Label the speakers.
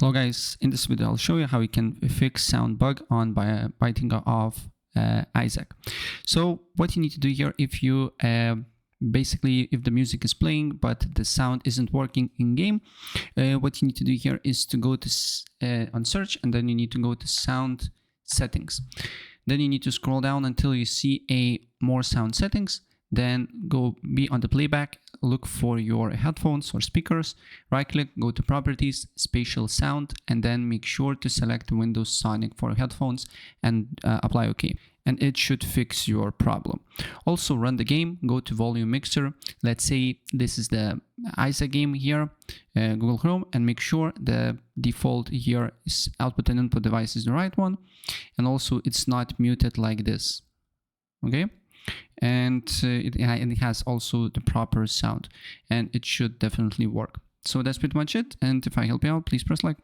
Speaker 1: Hello guys, in this video I'll show you how you can fix sound bug on biting off Isaac. So what you need to do here, if you basically if the music is playing but the sound isn't working in game, what you need to do here is to go to on search, and then you need to go to sound settings. Then you need to scroll down until you see a more sound settings. Then be on the playback, look for your headphones or speakers, right click, go to properties, spatial sound, and then make sure to select Windows Sonic for headphones and apply OK. And it should fix your problem. Also run the game, go to volume mixer. Let's say this is the Isaac game here, Google Chrome, and make sure the default here is output and input device is the right one. And also it's not muted like this, okay? And it has also the proper sound, and it should definitely work. So that's pretty much it. And if I help you out, please press like.